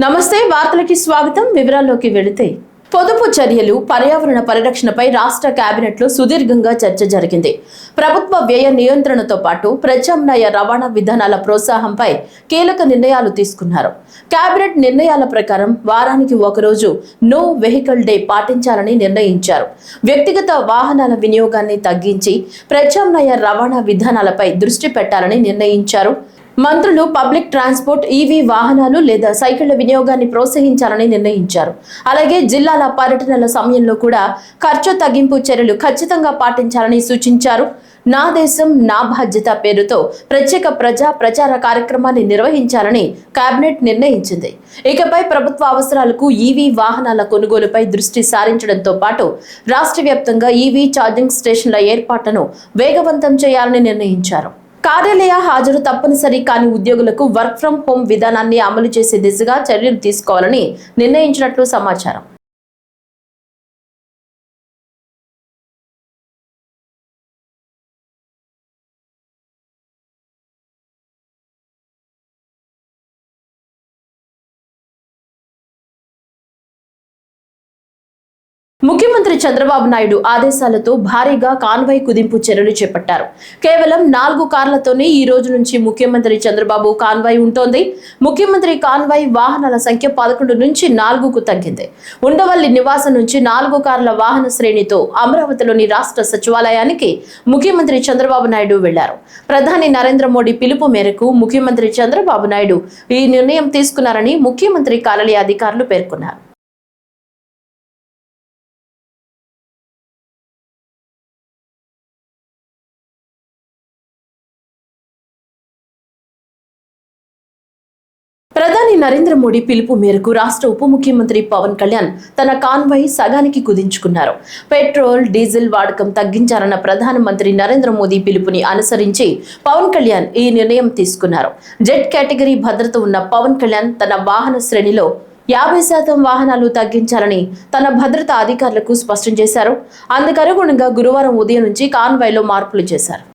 నమస్తే వార్తలకి స్వాగతం. వివరాల్లోకి వెళితే పొదుపు చర్యలు పర్యావరణ పరిరక్షణపై రాష్ట్ర కేబినెట్లో సుదీర్ఘంగా చర్చ జరిగింది. ప్రభుత్వ వ్యయ నియంత్రణతో పాటు ప్రత్యామ్నాయ రవాణా విధానాల ప్రోత్సాహంపై కీలక నిర్ణయాలు తీసుకున్నారు. కేబినెట్ నిర్ణయాల ప్రకారం వారానికి ఒకరోజు నో వెహికల్ డే పాటించాలని నిర్ణయించారు. వ్యక్తిగత వాహనాల వినియోగాన్ని తగ్గించి ప్రత్యామ్నాయ రవాణా విధానాలపై దృష్టి పెట్టాలని నిర్ణయించారు. మంత్రులు పబ్లిక్ ట్రాన్స్పోర్ట్, ఈవీ వాహనాలు లేదా సైకిళ్ల వినియోగాన్ని ప్రోత్సహించాలని నిర్ణయించారు. అలాగే జిల్లాల పర్యటనల సమయంలో కూడా ఖర్చు తగ్గింపు చర్యలు ఖచ్చితంగా పాటించాలని సూచించారు. నా దేశం నా బాధ్యత పేరుతో ప్రత్యేక ప్రజా ప్రచార కార్యక్రమాన్ని నిర్వహించాలని కేబినెట్ నిర్ణయించింది. ఇకపై ప్రభుత్వ అవసరాలకు ఈవీ వాహనాల కొనుగోలుపై దృష్టి సారించడంతో పాటు రాష్ట్ర వ్యాప్తంగా ఈవీ ఛార్జింగ్ స్టేషన్ల ఏర్పాట్లను వేగవంతం చేయాలని నిర్ణయించారు. కార్యాలయ హాజరు తప్పనిసరి కాని ఉద్యోగులకు వర్క్ ఫ్రం హోం విధానాన్ని అమలు చేసే దిశగా చర్యలు తీసుకోవాలని నిర్ణయించినట్లు సమాచారం. ముఖ్యమంత్రి చంద్రబాబు నాయుడు ఆదేశాలతో భారీగా కాన్వాయ్ కుదింపు చర్యలు చేపట్టారు. కేవలం 4 కార్లతోనే ఈ రోజు నుంచి ముఖ్యమంత్రి చంద్రబాబు కాన్వాయ్ ఉంటోంది. ముఖ్యమంత్రి కాన్వాయ్ వాహనాల సంఖ్య 11 నుంచి 4కు తగ్గింది. ఉండవల్లి నివాసం నుంచి 4 కార్ల వాహన శ్రేణితో అమరావతిలోని రాష్ట్ర సచివాలయానికి ముఖ్యమంత్రి చంద్రబాబు నాయుడు వెళ్లారు. ప్రధాని నరేంద్ర మోడీ పిలుపు మేరకు ముఖ్యమంత్రి చంద్రబాబు నాయుడు ఈ నిర్ణయం తీసుకున్నారని ముఖ్యమంత్రి కార్యాలయ అధికారులు పేర్కొన్నారు. ప్రధాని నరేంద్ర మోడీ పిలుపు మేరకు రాష్ట్ర ఉప ముఖ్యమంత్రి పవన్ కళ్యాణ్ తన కాన్వాయ్ సగానికి కుదించుకున్నారు. పెట్రోల్, డీజిల్ వాడకం తగ్గించాలన్న ప్రధానమంత్రి నరేంద్ర మోదీ పిలుపుని అనుసరించి పవన్ కళ్యాణ్ ఈ నిర్ణయం తీసుకున్నారు. జెడ్ కేటగిరీ భద్రత ఉన్న పవన్ కళ్యాణ్ తన వాహన శ్రేణిలో 50% వాహనాలు తగ్గించాలని తన భద్రతా అధికారులకు స్పష్టం చేశారు. అందుకనుగుణంగా గురువారం ఉదయం నుంచి కాన్వాయ్లో మార్పులు చేశారు.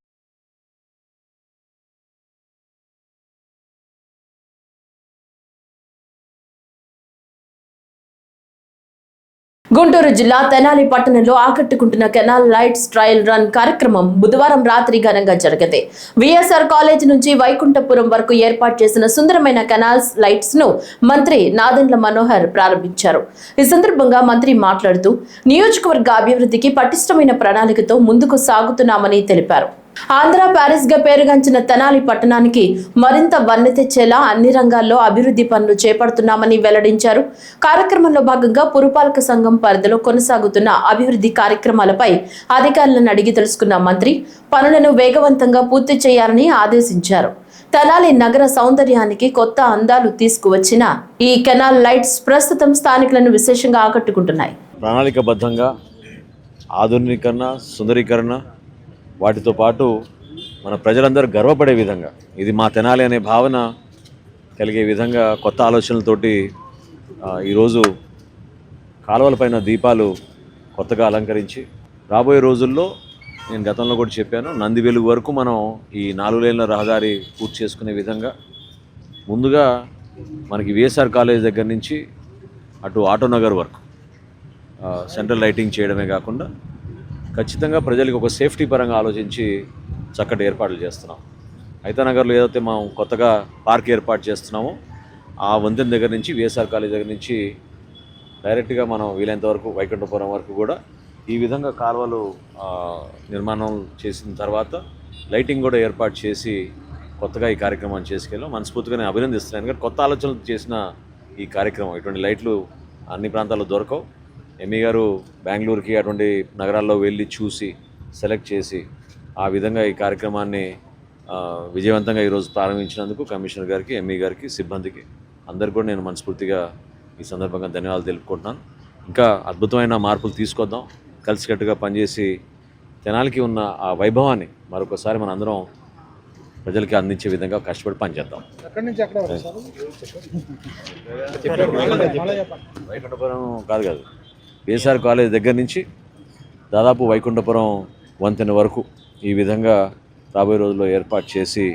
గుంటూరు జిల్లా తెనాలి పట్టణంలో ఆకట్టుకుంటున్న కెనాల్ లైట్స్ ట్రయల్ రన్ కార్యక్రమం బుధవారం రాత్రి ఘనంగా జరిగింది. విఎస్ఆర్ కాలేజ్ నుంచి వైకుంఠపురం వరకు ఏర్పాటు చేసిన సుందరమైన కెనాల్స్ లైట్స్ ను మంత్రి నాదెండ్ల మనోహర్ ప్రారంభించారు. ఈ సందర్భంగా మంత్రి మాట్లాడుతూ నియోజకవర్గ అభివృద్ధికి పటిష్టమైన ప్రణాళికతో ముందుకు సాగుతున్నామని తెలిపారు. ఆంధ్ర ప్యారిస్ గా పేరుగాంచిన తెనాలి పట్టణానికి మరింత వన్నె తెచ్చేలా అన్ని రంగాల్లో అభివృద్ధి పనులు చేపడుతున్నామని వెల్లడించారు. కార్యక్రమంలో భాగంగా పురపాలక సంఘం పరిధిలో కొనసాగుతున్న అభివృద్ధి కార్యక్రమాలపై అధికారులను అడిగి తెలుసుకున్న మంత్రి పనులను వేగవంతంగా పూర్తి చేయాలని ఆదేశించారు. తెనాలి నగర సౌందర్యానికి కొత్త అందాలు తీసుకువచ్చిన ఈ కెనాల్ లైట్స్ ప్రస్తుతం స్థానికులను విశేషంగా ఆకట్టుకుంటున్నాయి. ప్రణాళికబద్ధంగా ఆధునీకరణ, సుందరీకరణ, వాటితో పాటు మన ప్రజలందరూ గర్వపడే విధంగా, ఇది మా తెనాలి అనే భావన కలిగే విధంగా కొత్త ఆలోచనలతోటి ఈరోజు కాలువలపైన దీపాలు కొత్తగా అలంకరించి రాబోయే రోజుల్లో, నేను గతంలో కూడా చెప్పాను, నంది వెలుగు వరకు మనం ఈ 4 లేన్ల రహదారి పూర్తి చేసుకునే విధంగా ముందుగా మనకి విఎస్ఆర్ కాలేజ్ దగ్గర నుంచి అటు ఆటోనగర్ వరకు సెంట్రల్ లైటింగ్ చేయడమే కాకుండా ఖచ్చితంగా ప్రజలకు ఒక సేఫ్టీ పరంగా ఆలోచించి చక్కటి ఏర్పాట్లు చేస్తున్నాం. ఐతానగర్లో ఏదైతే మనం కొత్తగా పార్క్ ఏర్పాటు చేస్తున్నామో ఆ వంతెన దగ్గర నుంచి, విఎస్ఆర్ కాలేజ్ దగ్గర నుంచి డైరెక్ట్గా మనం వీలైనంత వరకు వైకుంఠపురం వరకు కూడా ఈ విధంగా కాలువలు నిర్మాణం చేసిన తర్వాత లైటింగ్ కూడా ఏర్పాటు చేసి కొత్తగా ఈ కార్యక్రమాన్ని చేసుకెళ్ళాం. మనస్ఫూర్తిగా నేను అభినందిస్తున్నాను. ఎందుకంటే కొత్త ఆలోచనలు చేసిన ఈ కార్యక్రమం, ఇటువంటి లైట్లు అన్ని ప్రాంతాల్లో దొరకవు. ఎంఈ గారు బెంగళూరుకి అటువంటి నగరాల్లో వెళ్ళి చూసి సెలెక్ట్ చేసి ఆ విధంగా ఈ కార్యక్రమాన్ని విజయవంతంగా ఈరోజు ప్రారంభించినందుకు కమిషనర్ గారికి, ఎంఈ గారికి, సిబ్బందికి అందరికీ కూడా నేను మనస్ఫూర్తిగా ఈ సందర్భంగా ధన్యవాదాలు తెలుపుకుంటున్నాను. ఇంకా అద్భుతమైన మార్పులు తీసుకొద్దాం, కలిసికట్టుగా పనిచేసి తెనాలికి ఉన్న ఆ వైభవాన్ని మరొకసారి మన అందరం ప్రజలకి అందించే విధంగా కష్టపడి పనిచేద్దాం. వైకుంఠపురం కాదు, విఎస్ఆర్ కాలేజ్ దగ్గర నుంచి దాదాపు వైకుంఠపురం వంతెన వరకు ఈ విధంగా రాబోయే రోజుల్లో ఏర్పాటు చేసి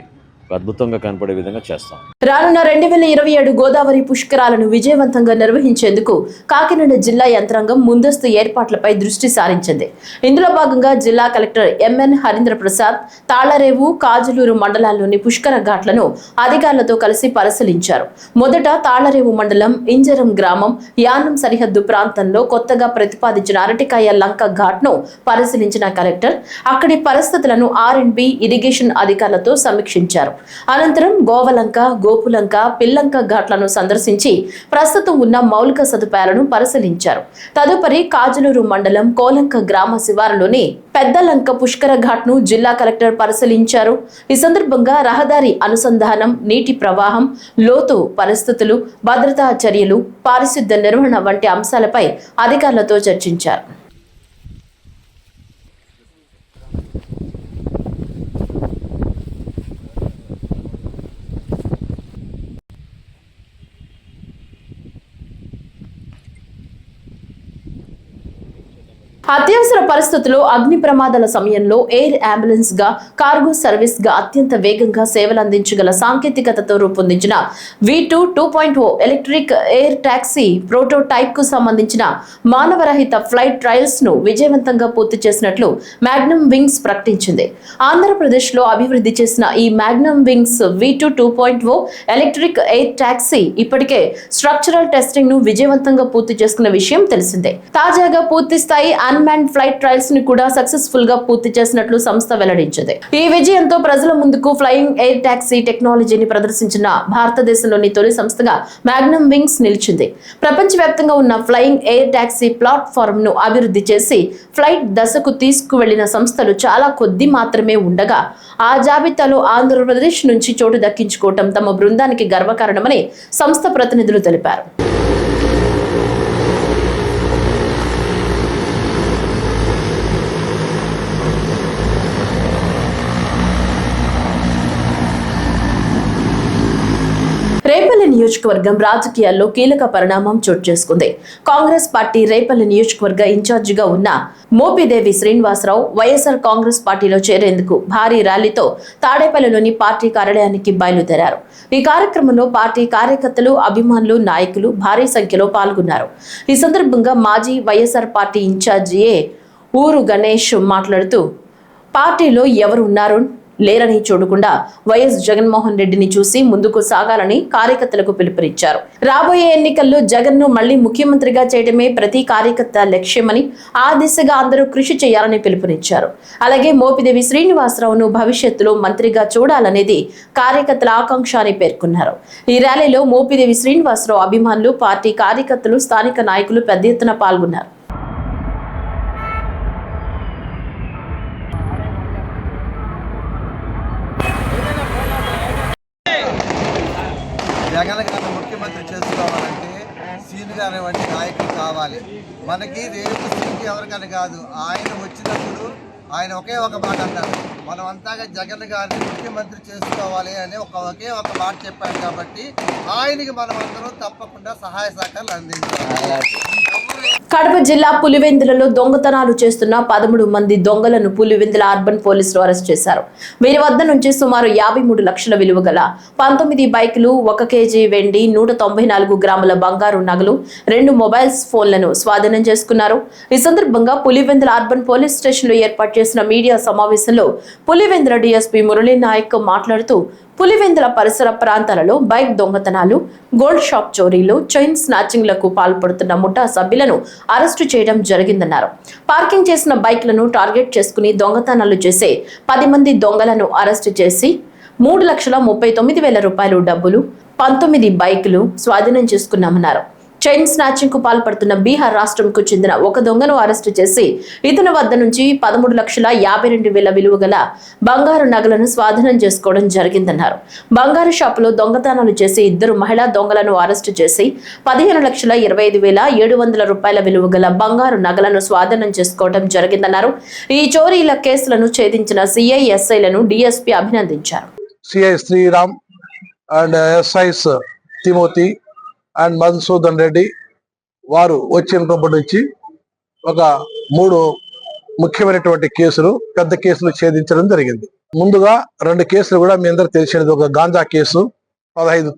అద్భుతంగా కనపడే విధంగా చేస్తాం. రానున్న 2027 గోదావరి పుష్కరాలను విజయవంతంగా నిర్వహించేందుకు కాకినాడ జిల్లా యంత్రాంగం ముందస్తు ఏర్పాట్లపై దృష్టి సారించింది. ఇందులో భాగంగా జిల్లా కలెక్టర్ ఎంఎన్ హరీంద్ర ప్రసాద్ తాళ్లరేవు, కాజులూరు మండలాల్లోని పుష్కర ఘాట్లను అధికారులతో కలిసి పరిశీలించారు. మొదట తాళ్లరేవు మండలం ఇంజరం గ్రామం యానం సరిహద్దు ప్రాంతంలో కొత్తగా ప్రతిపాదించిన అరటికాయ లంక ఘాట్ను పరిశీలించిన కలెక్టర్ అక్కడి పరిస్థితులను R&B ఇరిగేషన్ అధికారులతో సమీక్షించారు. అనంతరం గోవలంక, గోపులంక, పిల్లంక ఘాట్లను సందర్శించి ప్రస్తుతం ఉన్న మౌలిక సదుపాయాలను పరిశీలించారు. తదుపరి కాజులూరు మండలం కోలంక గ్రామ శివారులోని పెద్దలంక పుష్కర ఘాట్ను జిల్లా కలెక్టర్ పరిశీలించారు. ఈ సందర్భంగా రహదారి అనుసంధానం, నీటి ప్రవాహం, లోతు పరిస్థితులు, భద్రతా చర్యలు, పారిశుద్ధ్య నిర్వహణ వంటి అంశాలపై అధికారులతో చర్చించారు. అత్యవసర పరిస్థితుల్లో అగ్ని ప్రమాదాల సమయంలో ఎయిర్ అంబులెన్స్ గా, కార్గో సర్వీస్ గా అత్యంత వేగంగా సేవలు అందించగల సాంకేతికతతో రూపొందించిన V2 2.0 electric air taxi prototype కు సంబంధించిన మానవరహిత ఫ్లైట్ ట్రయల్స్ ను విజయవంతంగా పూర్తి చేసినట్లు మ్యాగ్నమ్ వింగ్స్ ప్రకటించింది. ఆంధ్రప్రదేశ్ లో అభివృద్ధి చేసిన ఈ Magnum wings V2 2.0 electric air taxi ఇప్పటికే స్ట్రక్చరల్ టెస్టింగ్ ను విజయవంతంగా పూర్తి చేసుకున్న విషయం తెలిసిందే. తాజాగా పూర్తి స్థాయి అన్మాన్డ్ ఫ్లైట్ ట్రయల్స్ ని కూడా సక్సెస్ఫుల్ గా పూర్తి చేసినట్లు సంస్థ వెల్లడించింది. ఈ విజయంతో ప్రజల ముందుకు ఫ్లయింగ్ ఎయిర్ టాక్సీ టెక్నాలజీని ప్రదర్శించిన భారతదేశంలోని తొలి సంస్థగా మ్యాగ్నమ్ వింగ్స్ నిలిచింది. ప్రపంచవ్యాప్తంగా ఉన్న ఫ్లయింగ్ ఎయిర్ టాక్సీ ప్లాట్ఫామ్ ను అభివృద్ధి చేసి ఫ్లైట్ దశకు తీసుకువెళ్లిన సంస్థలు చాలా కొద్ది మాత్రమే ఉండగా ఆ జాబితాలో ఆంధ్రప్రదేశ్ నుంచి చోటు దక్కించుకోవటం తమ బృందానికి గర్వకారణమని సంస్థ ప్రతినిధులు తెలిపారు. రేపల్లి నియోజకవర్గం రాజకీయాల్లో కీలక పరిణామం చోటు చేసుకుంది. కాంగ్రెస్ పార్టీ రేపల్లి నియోజకవర్గ ఇన్ఛార్జిగా ఉన్న మోపిదేవి శ్రీనివాసరావు వైఎస్ఆర్ కాంగ్రెస్ పార్టీలో చేరేందుకు భారీ ర్యాలీతో తాడేపల్లిలోని పార్టీ కార్యాలయానికి బయలుదేరారు. ఈ కార్యక్రమంలో పార్టీ కార్యకర్తలు, అభిమానులు, నాయకులు భారీ సంఖ్యలో పాల్గొన్నారు. ఈ సందర్భంగా మాజీ వైఎస్ఆర్ పార్టీ ఇన్ఛార్జి ఊరు గణేష్ మాట్లాడుతూ పార్టీలో ఎవరు ఉన్నారో లేరని చూడకుండా వైఎస్ జగన్మోహన్ రెడ్డిని చూసి ముందుకు సాగాలని కార్యకర్తలకు పిలుపునిచ్చారు. రాబోయే ఎన్నికల్లో జగన్ ను మళ్లీ ముఖ్యమంత్రిగా చేయడమే ప్రతి కార్యకర్త లక్ష్యమని, ఆ దిశగా అందరూ కృషి చేయాలని పిలుపునిచ్చారు. అలాగే మోపిదేవి శ్రీనివాసరావును భవిష్యత్తులో మంత్రిగా చూడాలనేది కార్యకర్తల ఆకాంక్ష అని పేర్కొన్నారు. ఈ ర్యాలీలో మోపిదేవి శ్రీనివాసరావు అభిమానులు, పార్టీ కార్యకర్తలు, స్థానిక నాయకులు పెద్ద ఎత్తున పాల్గొన్నారు. జగన్ గారిని ముఖ్యమంత్రి చేసుకోవాలంటే సీన్ గారి వంటి నాయకులు కావాలి. మనకి రేపు సీట్ ఎవరికని కాదు, ఆయన వచ్చినప్పుడు ఆయన ఒకే ఒక మాట అన్నారు, మనం అంతాగా జగన్ గారిని ముఖ్యమంత్రి చేసుకోవాలి అని ఒకే ఒక మాట చెప్పాడు. కాబట్టి ఆయనకి మనం అందరం తప్పకుండా సహాయ సహకారాలు అందించాలి. కడప జిల్లా పులివెందులలో దొంగతనాలు చేస్తున్న 13 మంది దొంగలను పులివెందుల అర్బన్ పోలీసులు అరెస్ట్ చేశారు. వీరి వద్ద నుంచి సుమారు 53 లక్షల విలువ గల 19 బైకులు, 1 కేజీ వెండి, 194 గ్రాముల బంగారు నగలు, 2 మొబైల్స్ ఫోన్లను స్వాధీనం చేసుకున్నారు. ఈ సందర్భంగా పులివెందుల అర్బన్ పోలీస్ స్టేషన్ లో ఏర్పాటు చేసిన మీడియా సమావేశంలో పులివెందుల డీఎస్పీ మురళీ నాయక్ మాట్లాడుతూ పులివెందుల పరిసర ప్రాంతాలలో బైక్ దొంగతనాలు, గోల్డ్ షాప్ చోరీలు, చైన్ స్నాచింగ్లకు పాల్పడుతున్న ముఠా సభ్యులను అరెస్టు చేయడం జరిగిందన్నారు. పార్కింగ్ చేసిన బైక్లను టార్గెట్ చేసుకుని దొంగతనాలు చేసే 10 మంది దొంగలను అరెస్టు చేసి 3,39,000 రూపాయలు డబ్బులు, 19 బైకులు స్వాధీనం చేసుకున్నామన్నారు. చైన్ స్నాచింగ్ కు పాల్పడుతున్న బీహార్ రాష్ట్రంకు చెందిన ఒక దొంగను అరెస్టు చేసి ఇతని వద్ద నుంచి 13,52,000 విలువ గల బంగారు నగలను స్వాధీనం చేసుకోవడం జరిగిందన్నారు. బంగారు షాపులో దొంగతనాలు చేసి 2 మహిళా దొంగలను అరెస్టు చేసి 15,25,700 రూపాయల విలువ గల బంగారు నగలను స్వాధీనం చేసుకోవడం జరిగిందన్నారు. ఈ చోరీల కేసులను ఛేదించిన సిఐ, ఎస్ఐలను డీఎస్పీ అభినందించారు. CI Sriram and SIs Timothy and Madhusudan Reddy వారు వచ్చినప్పటి నుంచి ఒక 3 ముఖ్యమైనటువంటి కేసులు, పెద్ద కేసులు ఛేదించడం జరిగింది. ముందుగా 2 కేసులు కూడా మీ అందరికి తెలిసినది. ఒక గాంజా కేసు 15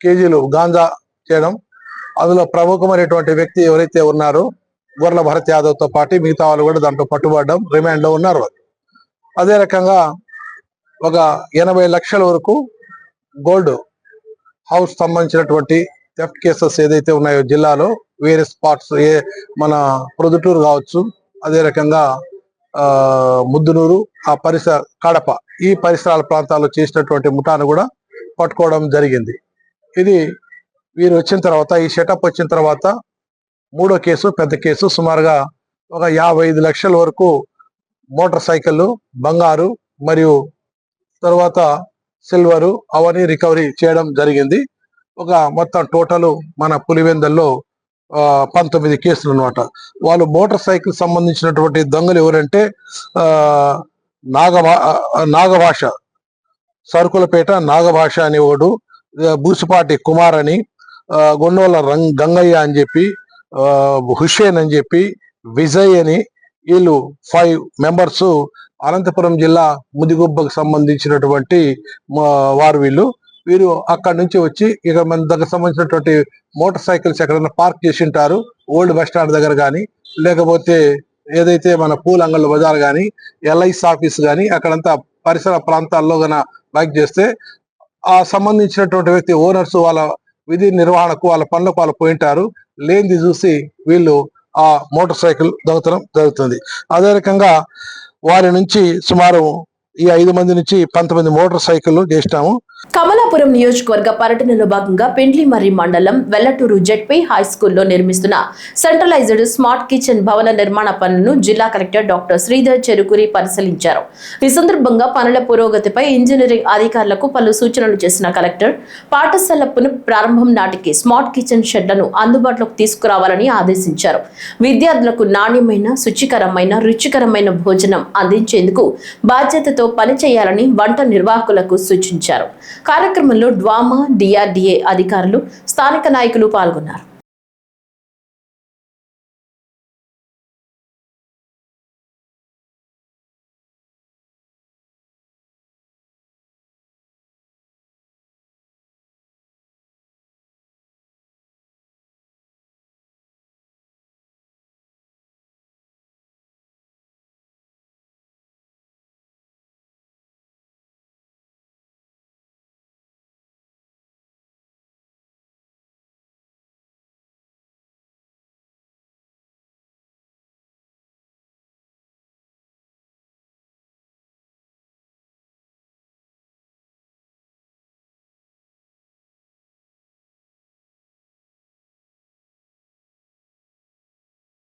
కేజీలు గాంజా చేయడం, అందులో ప్రముఖమైనటువంటి వ్యక్తి ఎవరైతే ఉన్నారో గొర్ల భరత్ యాదవ్ తో పాటు మిగతా వాళ్ళు కూడా దాంట్లో పట్టుబడడం, రిమాండ్ లో ఉన్నారు. అదే రకంగా ఒక 80 లక్షల వరకు గోల్డ్ హౌస్ సంబంధించినటువంటి థెఫ్ట్ కేసెస్ ఏదైతే ఉన్నాయో జిల్లాలో వేరే స్పాట్స్, మన ప్రొద్దుటూరు కావచ్చు, అదే రకంగా ముద్దునూరు, ఆ పరిసర కడప, ఈ పరిసరాల ప్రాంతాల్లో చేసినటువంటి ముఠాను కూడా పట్టుకోవడం జరిగింది. ఇది వీరు వచ్చిన తర్వాత, ఈ సెటప్ వచ్చిన తర్వాత 3వ కేసు, పెద్ద కేసు, సుమారుగా ఒక 55 లక్షల వరకు మోటార్ సైకిళ్ళు, బంగారు మరియు తర్వాత సిల్వరు అవన్నీ రికవరీ చేయడం జరిగింది. ఒక మొత్తం టోటల్ మన పులివెందల్లో 19 కేసులు అనమాట. వాళ్ళు మోటార్ సైకిల్ సంబంధించినటువంటి దొంగలు ఎవరంటే నాగభాష, సరుకులపేట నాగభాష అనేవాడు, బూసిపాటి కుమార్ అని, గొండోల గంగయ్య అని చెప్పి, హుషేన్ అని చెప్పి, విజయ్ అని, వీళ్ళు 5 మెంబర్స్ అనంతపురం జిల్లా ముదిగుబ్బకు సంబంధించినటువంటి వారు. వీరు అక్కడి నుంచి వచ్చి ఇక మన దగ్గర సంబంధించినటువంటి మోటార్ సైకిల్స్ ఎక్కడైనా పార్క్ చేసి ఉంటారు, ఓల్డ్ బస్ స్టాండ్ దగ్గర కానీ, లేకపోతే ఏదైతే మన పూల్ అంగళ్ళ బజార్ కానీ, ఎల్ఐసి ఆఫీస్ కానీ, అక్కడంతా పరిసర ప్రాంతాల్లో గన బైక్ చేస్తే ఆ సంబంధించినటువంటి వ్యక్తి ఓనర్స్ వాళ్ళ విధి నిర్వహణకు, వాళ్ళ పనులకు వాళ్ళు పోయింటారు. లేనిది చూసి వీళ్ళు ఆ మోటార్ సైకిల్ దొంగతనం జరుగుతుంది. అదే రకంగా వారి నుంచి సుమారు ఈ 5 మంది నుంచి 19 మోటార్ సైకిళ్ళు చేసినాము. కమలాపురం నియోజకవర్గ పర్యటనలో భాగంగా పెండ్లిమర్రి మండలం వెల్లటూరు జెడ్పీ హై స్కూల్లో నిర్మిస్తున్న సెంట్రలైజ్డ్ స్మార్ట్ కిచెన్ భవన నిర్మాణ పనులను జిల్లా కలెక్టర్ డాక్టర్ శ్రీధర్ చెరుకురి పరిశీలించారు. ఈ సందర్భంగా పనుల పురోగతిపై ఇంజనీరింగ్ అధికారులకు పలు సూచనలు చేసిన కలెక్టర్ పాఠశాల పునఃప్రారంభం నాటికి స్మార్ట్ కిచెన్ షెడ్లను అందుబాటులోకి తీసుకురావాలని ఆదేశించారు. విద్యార్థులకు నాణ్యమైన, శుచికరమైన, రుచికరమైన భోజనం అందించేందుకు బాధ్యతతో పనిచేయాలని వంట నిర్వాహకులకు సూచించారు. కార్యక్రమంలో డ్వామా, డిఆర్డీఏ అధికారులు, స్థానిక నాయకులు పాల్గొన్నారు.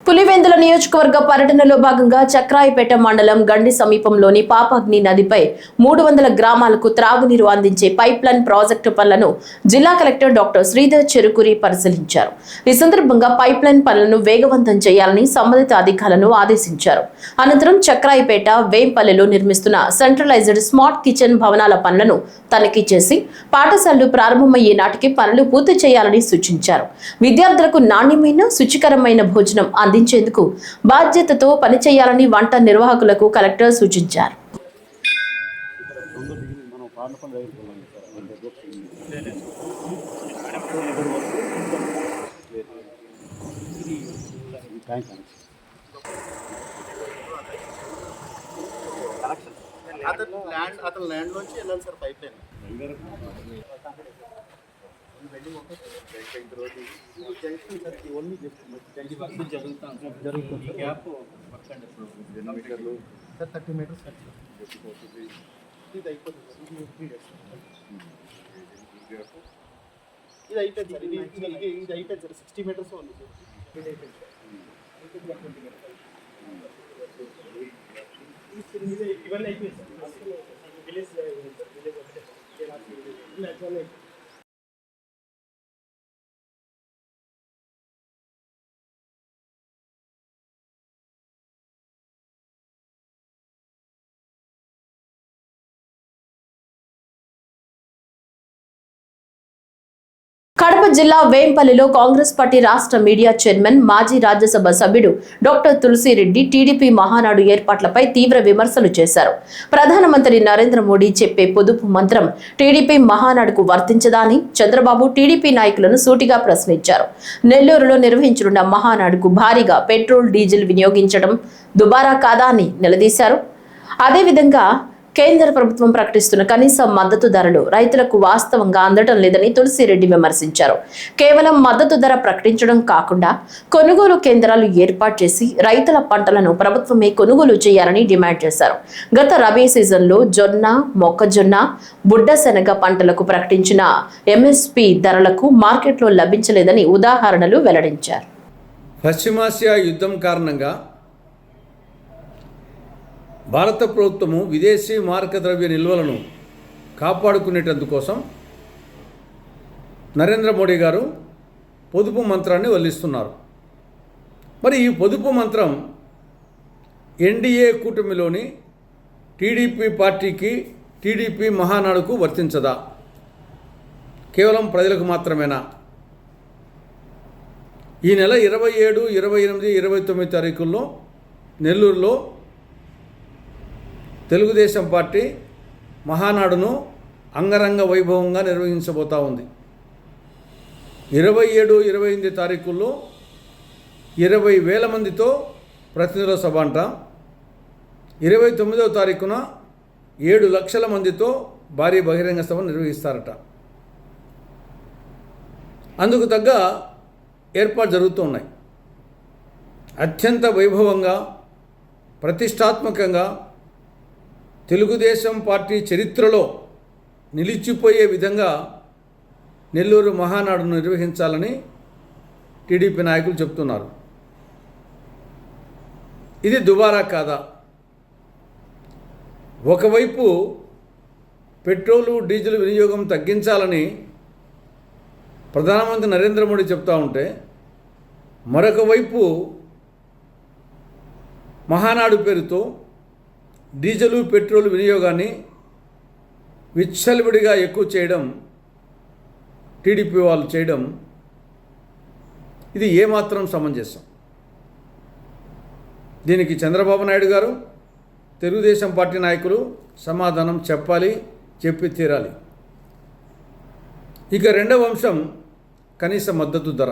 పులివెందుల నియోజకవర్గ పర్యటనలో భాగంగా చక్రాయపేట మండలం గండి సమీపంలోని పాపగ్ని నదిపై 300 గ్రామాలకు త్రాగునీరు అందించే పైప్ లైన్ ప్రాజెక్టు పనులను జిల్లా కలెక్టర్ డాక్టర్ శ్రీధర్ చెరుకురి పరిశీలించారు. ఈ సందర్భంగా పైప్ లైన్ పనులను వేగవంతం చేయాలని సంబంధిత అధికారులను ఆదేశించారు. అనంతరం చక్రాయపేట, వేంపల్లెలో నిర్మిస్తున్న సెంట్రలైజ్డ్ స్మార్ట్ కిచెన్ భవనాల పనులను తనిఖీ చేసి పాఠశాలలు ప్రారంభమయ్యే నాటికి పనులు పూర్తి చేయాలని సూచించారు. విద్యార్థులకు నాణ్యమైన, శుచికరమైన భోజనం అందించేందుకు బాధ్యతతో పనిచేయాలని వంట నిర్వాహకులకు కలెక్టర్ సూచించారు. అతను ల్యాండ్ లోంచి వెళ్ళాలి sir pipeline. Sir 30 metres ఇది అయిపోతుంది. ఇది అయిపోయింది సార్, ఇది అయిపోయింది సార్. 60 మీటర్స్ ఉంది సార్. ఇది అయిపోయింది ఇవన్నీ అయిపోయింది సార్. కడప జిల్లా వేంపల్లిలో కాంగ్రెస్ పార్టీ రాష్ట్ర మీడియా చైర్మన్ మాజీ రాజ్యసభ సభ్యుడు డాక్టర్ తులసిరెడ్డి టీడీపీ మహానాడు ఏర్పాట్లపై తీవ్ర విమర్శలు చేశారు. ప్రధానమంత్రి నరేంద్ర మోడీ చెప్పే పొదుపు మంత్రం టీడీపీ మహానాడుకు వర్తించదా అని చంద్రబాబు టీడీపీ నాయకులను సూటిగా ప్రశ్నించారు. నెల్లూరులో నిర్వహించనున్న మహానాడుకు భారీగా పెట్రోల్, డీజిల్ వినియోగించడం దుబారా కాదా అని నిలదీశారు. అదేవిధంగా కేంద్ర ప్రభుత్వం ప్రకటిస్తున్న కనీస మద్దతు ధరలు రైతులకు వాస్తవంగా అందడం లేదని తులసిరెడ్డి విమర్శించారు. కేవలం మద్దతు ధర ప్రకటించడం కాకుండా కొనుగోలు కేంద్రాలు ఏర్పాటు చేసి రైతుల పంటలను ప్రభుత్వమే కొనుగోలు చేయాలని డిమాండ్ చేశారు. గత రబీ సీజన్లో జొన్న, మొక్కజొన్న, బుడ్డ శనగ పంటలకు ప్రకటించిన ఎంఎస్పీ ధరలకు మార్కెట్లో లభించలేదని ఉదాహరణలు వెల్లడించారు. పశ్చిమాసియా యుద్ధం కారణంగా భారత ప్రభుత్వము విదేశీ మారక ద్రవ్య నిల్వలను కాపాడుకునేటందుకోసం నరేంద్ర మోడీ గారు పొదుపు మంత్రాన్ని వల్లిస్తున్నారు. మరి ఈ పొదుపు మంత్రం ఎన్డీఏ కూటమిలోని టీడీపీ పార్టీకి, టీడీపీ మహానాడుకు వర్తించదా? కేవలం ప్రజలకు మాత్రమేనా? ఈ నెల 27, 28, 29 తారీఖుల్లో నెల్లూరులో తెలుగుదేశం పార్టీ మహానాడును అంగరంగ వైభవంగా నిర్వహించబోతా ఉంది. 27, 28 తారీఖుల్లో 20,000 మందితో ప్రతినిధుల సభ అంట. 29వ తారీఖున 7 లక్షల మందితో భారీ బహిరంగ సభ నిర్వహిస్తారట. అందుకు తగ్గ ఏర్పాటు జరుగుతూ ఉన్నాయి. అత్యంత వైభవంగా, ప్రతిష్టాత్మకంగా తెలుగుదేశం పార్టీ చరిత్రలో నిలిచిపోయే విధంగా నెల్లూరు మహానాడును నిర్వహించాలని టీడీపీ నాయకులు చెప్తున్నారు. ఇది దుబారా కాదా? ఒకవైపు పెట్రోలు, డీజిల్ వినియోగం తగ్గించాలని ప్రధానమంత్రి నరేంద్ర మోడీ చెప్తా ఉంటే, మరొక వైపు మహానాడు పేరుతో డీజిల్, పెట్రోల్ వినియోగాన్ని విచ్చలవిడిగా ఎక్కువ చేయడం టీడీపీ వాళ్ళు చేయడం, ఇది ఏమాత్రం సమంజసం? దీనికి చంద్రబాబు నాయుడు గారు, తెలుగుదేశం పార్టీ నాయకులు సమాధానం చెప్పాలి, చెప్పి తీరాలి. ఇక రెండవ అంశం కనీస మద్దతు ధర.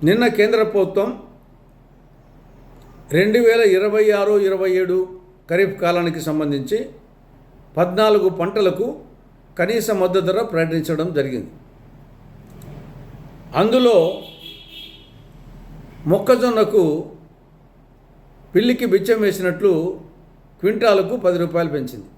నిన్న కేంద్ర ప్రభుత్వం 2026-27 ఖరీఫ్ కాలానికి సంబంధించి 14 పంటలకు కనీస మద్దతు ధర ప్రకటించడం జరిగింది. అందులో మొక్కజొన్నకు పిల్లికి బిచ్చం వేసినట్లు క్వింటాలకు 10 రూపాయలు పెంచింది.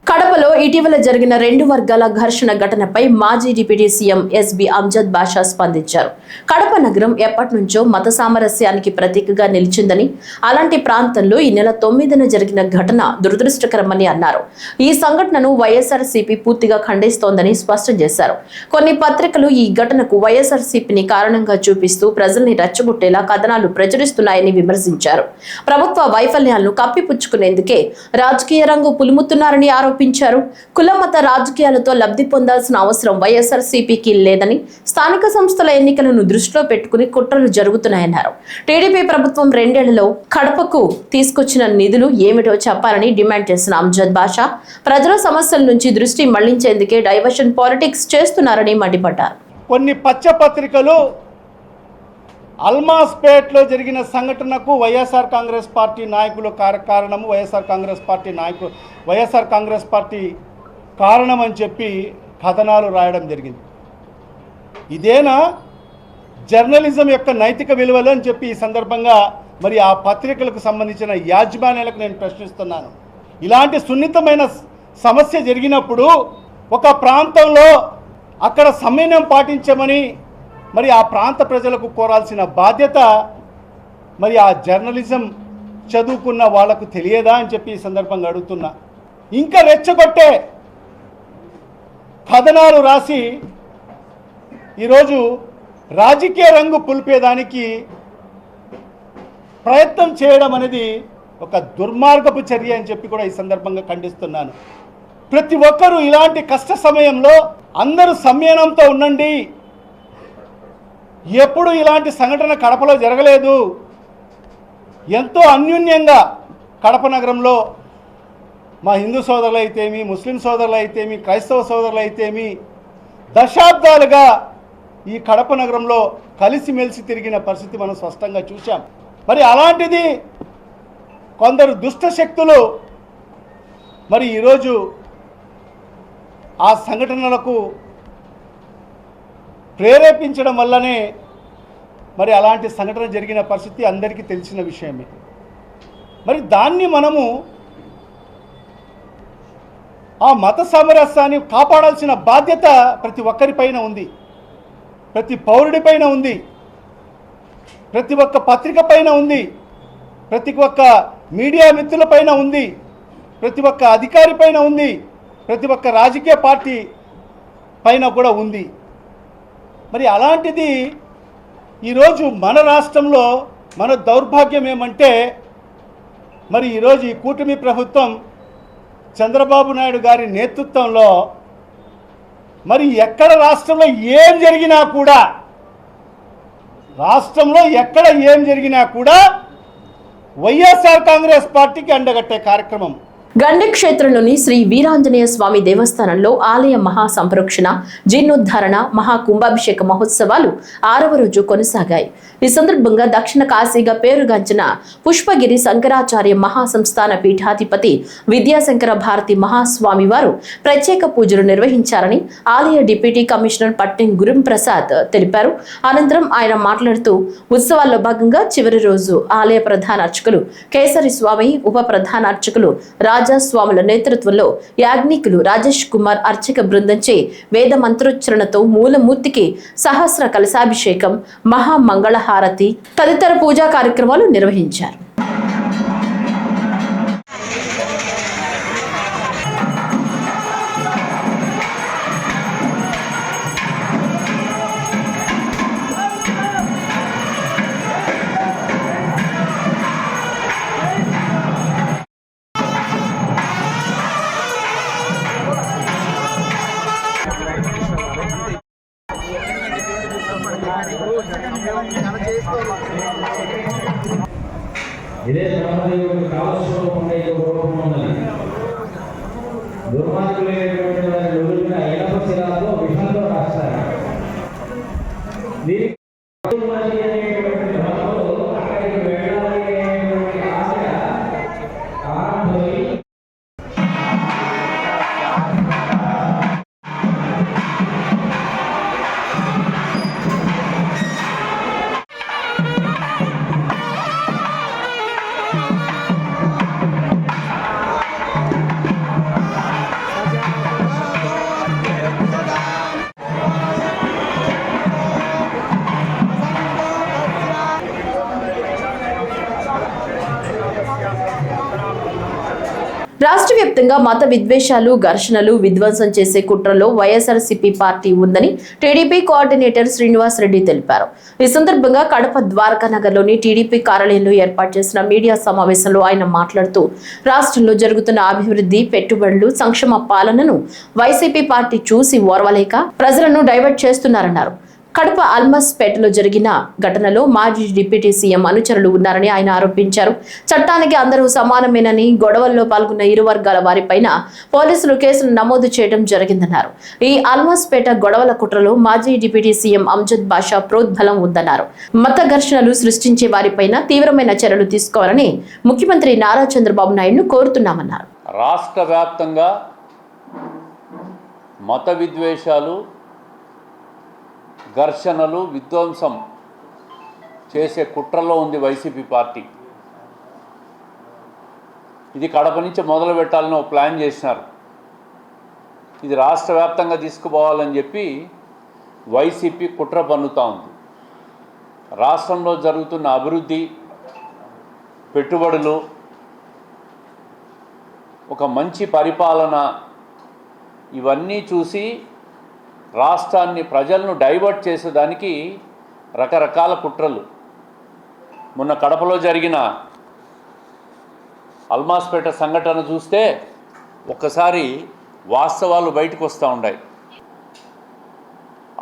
కడపలో ఇటీవల జరిగిన 2 వర్గాల ఘర్షణ ఘటనపై మాజీ డిప్యూటీ సీఎం ఎస్బి అంజద్ బాషా స్పందించారు. కడప నగరం ఎప్పటి నుంచో మత సామరస్యానికి ప్రతీకగా నిలిచిందని, అలాంటి ప్రాంతంలో ఈ నెల 9న జరిగిన ఘటన దురదృష్టకరమని అన్నారు. ఈ సంఘటనను వైఎస్ఆర్సీపీ పూర్తిగా ఖండిస్తోందని స్పష్టం చేశారు. కొన్ని పత్రికలు ఈ ఘటనకు వైఎస్ఆర్సీపీని కారణంగా చూపిస్తూ ప్రజల్ని రెచ్చగొట్టేలా కథనాలు ప్రచురిస్తున్నాయని విమర్శించారు. ప్రభుత్వ వైఫల్యాలను కప్పిపుచ్చుకునేందుకే రాజకీయ రంగు పులుముతున్నారని ఆరోపించారు. కుల మత రాజకీయాలతో లబ్ధి పొందాల్సిన అవసరం వైఎస్ఆర్సీపీకి లేదని, స్థానిక సంస్థల ఎన్నికలను దృష్టిలో పెట్టుకుని కుట్రలు జరుగుతున్నాయన్నారు. టీడీపీ ప్రభుత్వం 2 ఏళ్లలో కడపకు తీసుకొచ్చిన నిధులు ఏమిటో చెప్పాలని డిమాండ్ చేసిన అంజద్ బాషా, ప్రజల సమస్యల నుంచి దృష్టి మళ్లించేందుకే డైవర్షన్ పాలిటిక్స్ చేస్తున్నారని మండిపడ్డారు. కొన్ని పచ్చ పత్రికలు అల్మాస్పేట్లో జరిగిన సంఘటనకు వైఎస్ఆర్ కాంగ్రెస్ పార్టీ నాయకులు కారణము, వైఎస్ఆర్ కాంగ్రెస్ పార్టీ కారణం అని చెప్పి కథనాలు రాయడం జరిగింది. ఇదేనా జర్నలిజం యొక్క నైతిక విలువలు అని చెప్పి ఈ సందర్భంగా మరి ఆ పత్రికలకు సంబంధించిన యాజమాన్యాలకు నేను ప్రశ్నిస్తున్నాను. ఇలాంటి సున్నితమైన సమస్య జరిగినప్పుడు ఒక ప్రాంతంలో అక్కడ సమన్వయం పాటించమని మరి ఆ ప్రాంత ప్రజలకు కోరాల్సిన బాధ్యత మరి ఆ జర్నలిజం చదువుకున్న వాళ్లకు తెలియదా అని చెప్పి ఈ సందర్భంగా అడుగుతున్నా. ఇంకా రెచ్చగొట్టే కథనాలు రాసి ఈరోజు రాజకీయ రంగు పులిపేదానికి ప్రయత్నం చేయడం అనేది ఒక దుర్మార్గపు చర్య అని చెప్పి కూడా ఈ సందర్భంగా ఖండిస్తున్నాను. ప్రతి ఒక్కరూ ఇలాంటి కష్ట సమయంలో అందరూ సంయమనంతో ఉండండి. ఎప్పుడు ఇలాంటి సంఘటన కడపలో జరగలేదు. ఎంతో అన్యోన్యంగా కడప నగరంలో మా హిందూ సోదరులు అయితేమి, ముస్లిం సోదరులు అయితేమి, క్రైస్తవ సోదరులు అయితేమి దశాబ్దాలుగా ఈ కడప నగరంలో కలిసిమెలిసి తిరిగిన పరిస్థితి మనం స్పష్టంగా చూశాం. మరి అలాంటిది కొందరు దుష్ట శక్తులు మరి ఈరోజు ఆ సంఘటనలకు ప్రేరేపించడం వల్లనే మరి అలాంటి సంఘటన జరిగిన పరిస్థితి అందరికీ తెలిసిన విషయమే. మరి దాన్ని మనము ఆ మత సామరస్యాన్ని కాపాడాల్సిన బాధ్యత ప్రతి ఒక్కరిపైన ఉంది, ప్రతి పౌరుడిపైన ఉంది, ప్రతి ఒక్క పత్రిక పైన ఉంది, ప్రతి ఒక్క మీడియా మిత్రులపైన ఉంది, ప్రతి ఒక్క అధికారి పైన ఉంది, ప్రతి ఒక్క రాజకీయ పార్టీ పైన కూడా ఉంది. మరి అలాంటిది ఈరోజు మన రాష్ట్రంలో మన దౌర్భాగ్యం ఏమంటే మరి ఈరోజు ఈ కూటమి ప్రభుత్వం చంద్రబాబు నాయుడు గారి నేతృత్వంలో మరి ఎక్కడ రాష్ట్రంలో ఏం జరిగినా కూడా వైఎస్ఆర్ కాంగ్రెస్ పార్టీకి అండగట్టే కార్యక్రమం. గండి క్షేత్రంలోని శ్రీ వీరాంజనేయ స్వామి దేవస్థానంలో ఆలయ మహాసంప్రోక్షణ, జీర్ణోద్ధరణ, మహాకుంభాభిషేక మహోత్సవాలు 6వ రోజు కొనసాగాయి. ఈ సందర్భంగా దక్షిణ కాశీగా పేరుగాంచిన పుష్పగిరి శంకరాచార్య మహాసంస్థాన పీఠాధిపతి విద్యాశంకర భారతి మహాస్వామి వారు ప్రత్యేక పూజలు నిర్వహించారని ఆలయ డిప్యూటీ కమిషనర్ పట్నం గురుంప్రసాద్ తెలిపారు. అనంతరం ఆయన మాట్లాడుతూ ఉత్సవాల్లో భాగంగా చివరి రోజు ఆలయ ప్రధాన అర్చకులు కేసరి స్వామి, ఉప ప్రధాన అర్చకులు రాజాస్వాముల నేతృత్వంలో యాజ్ఞికులు రాజేష్ కుమార్ అర్చక బృందంచే వేద మంత్రోచ్చరణతో మూలమూర్తికి సహస్ర కలశాభిషేకం, మహామంగళహారతి తదితర పూజా కార్యక్రమాలు నిర్వహించారు. ఇదే బ్రహ్మదేవుడికి కాలస్వరూపంగా ఈ రూపం ఉన్నది. దుర్మార్గులైనటువంటి వారిని వదిలిన ఇనప శిలాతో విషంతో రాస్తారు. దీనికి అనేటువంటి భక్తులు అక్కడికి వెళ్ళాలి అనేటువంటి ఆశ ఆరంభమై రాష్ట్ర వ్యాప్తంగా మత విద్వేషాలు, ఘర్షణలు, విధ్వంసం చేసే కుట్రలో వైఎస్ఆర్సీపీ పార్టీ ఉందని టీడీపీ కోఆర్డినేటర్ శ్రీనివాస్ రెడ్డి తెలిపారు. ఈ సందర్భంగా కడప ద్వారకా నగర్లోని టీడీపీ కార్యాలయంలో ఏర్పాటు చేసిన మీడియా సమావేశంలో ఆయన మాట్లాడుతూ రాష్ట్రంలో జరుగుతున్న అభివృద్ధి, పెట్టుబడులు, సంక్షేమ పాలనను వైసీపీ పార్టీ చూసి ఓర్వలేక ప్రజలను డైవర్ట్ చేస్తున్నారన్నారు. కడప అల్మస్పేటలో జరిగిన ఘటనలో మాజీ డిప్యూటీ సీఎం అనుచరులు ఉన్నారని ఆయన ఆరోపించారు. చట్టానికి అందరూ సమానమేనని, గొడవల్లో పాల్గొన్న ఇరు వర్గాల వారిపైన పోలీసులు కేసులు నమోదు చేయడం జరిగిందన్నారు. ఈ అల్మస్పేట గొడవల కుట్రలో మాజీ డిప్యూటీ సీఎం అంజద్ బాషా ప్రోద్బలం ఉందన్నారు. మత ఘర్షణలు సృష్టించే వారిపైన తీవ్రమైన చర్యలు తీసుకోవాలని ముఖ్యమంత్రి నారా చంద్రబాబు నాయుడును కోరుతున్నామన్నారు. రాష్ట్ర వ్యాప్తంగా మత విద్వేషాలు, ఘర్షణలు, విధ్వంసం చేసే కుట్రలో ఉంది వైసీపీ పార్టీ. ఇది కడప నుంచి మొదలు పెట్టాలని ఒక ప్లాన్ చేసినారు. ఇది రాష్ట్ర వ్యాప్తంగా తీసుకుపోవాలని చెప్పి వైసీపీ కుట్ర పన్నుతూ ఉంది. రాష్ట్రంలో జరుగుతున్న అభివృద్ధి, పెట్టుబడులు, ఒక మంచి పరిపాలన ఇవన్నీ చూసి రాష్ట్రాన్ని, ప్రజలను డైవర్ట్ చేసేదానికి రకరకాల కుట్రలు. మొన్న కడపలో జరిగిన అల్మాస్పేట సంఘటన చూస్తే ఒక్కసారి వాస్తవాలు బయటకు వస్తూ ఉన్నాయి.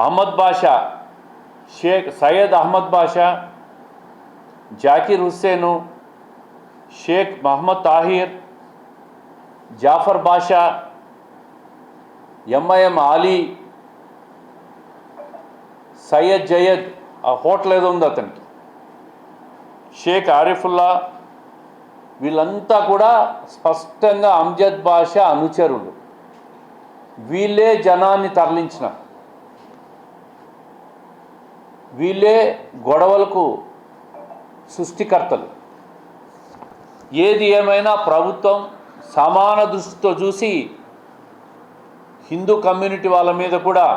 అహ్మద్ బాషా, షేక్ సయ్యద్ అహ్మద్ బాషా, జాకిర్ హుస్సేను, షేక్ మహమ్మద్ తాహిర్, జాఫర్ బాషా, ఎంఐఎం ఆలీ, సయ్యద్ జయద్, ఆ హోటల్ ఏదో ఉంది అతనికి, షేక్ ఆరిఫుల్లా, వీళ్ళంతా కూడా స్పష్టంగా అమ్జద్ బాషా అనుచరులు. వీళ్ళే జనాన్ని తరలించిన, వీళ్ళే గొడవలకు సృష్టికర్తలు. ఏది ఏమైనా ప్రభుత్వం సమాన దృష్టితో చూసి హిందూ కమ్యూనిటీ వాళ్ళ మీద కూడా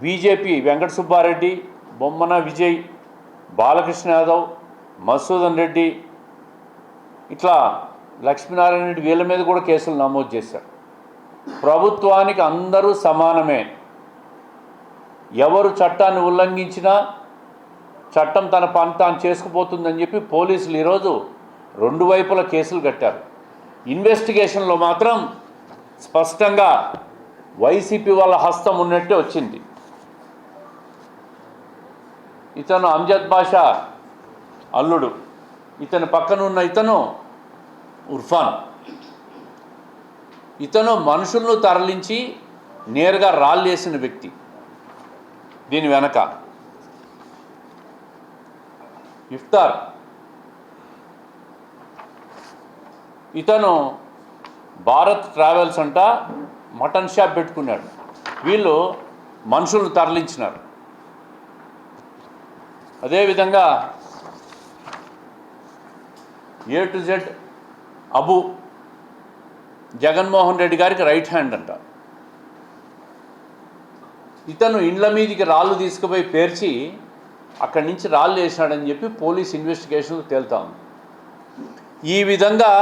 బీజేపీ వెంకట సుబ్బారెడ్డి, బొమ్మన విజయ్, బాలకృష్ణ యాదవ్, మధుసూదన్ రెడ్డి, ఇట్లా లక్ష్మీనారాయణ రెడ్డి వీళ్ళ మీద కూడా కేసులు నమోదు చేశారు. ప్రభుత్వానికి అందరూ సమానమే. ఎవరు చట్టాన్ని ఉల్లంఘించినా చట్టం తన పని తాను చేసుకుపోతుందని చెప్పి పోలీసులు ఈరోజు 2 వైపుల కేసులు కట్టారు. ఇన్వెస్టిగేషన్లో మాత్రం స్పష్టంగా వైసీపీ వాళ్ళ హస్తం ఉన్నట్టే వచ్చింది. ఇతను అమ్జద్ బాషా అల్లుడు, ఇతని పక్కన ఉన్న ఇతను ఉర్ఫాన్. ఇతను మనుషులను తరలించి నేరుగా రాళ్ళేసిన వ్యక్తి. దీని వెనక ఇఫ్తార్, ఇతను భారత్ ట్రావెల్స్ అంట మటన్ షాప్ పెట్టుకున్నాడు. వీళ్ళు మనుషులను తరలించినారు. అదేవిధంగా A to Z Abu Jaganmohan Reddy గారికి రైట్ హ్యాండ్ అంట. ఇతను ఇండ్ల మీదికి రాళ్ళు తీసుకుపోయి పేర్చి అక్కడి నుంచి రాళ్ళు వేసినాడని చెప్పి పోలీస్ ఇన్వెస్టిగేషన్లు తేలుతా ఉంది. ఈ విధంగా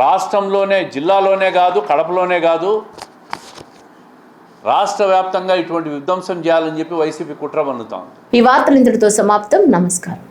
రాష్ట్రంలోనే, జిల్లాలోనే కాదు, కడపలోనే కాదు, రాష్ట్ర వ్యాప్తంగా ఇటువంటి విధ్వంసం చేయాలని చెప్పి వైసీపీ కుట్ర పన్నుతా ఉంది. ఈ వార్తలు ఇంతటితో సమాప్తం. నమస్కారం.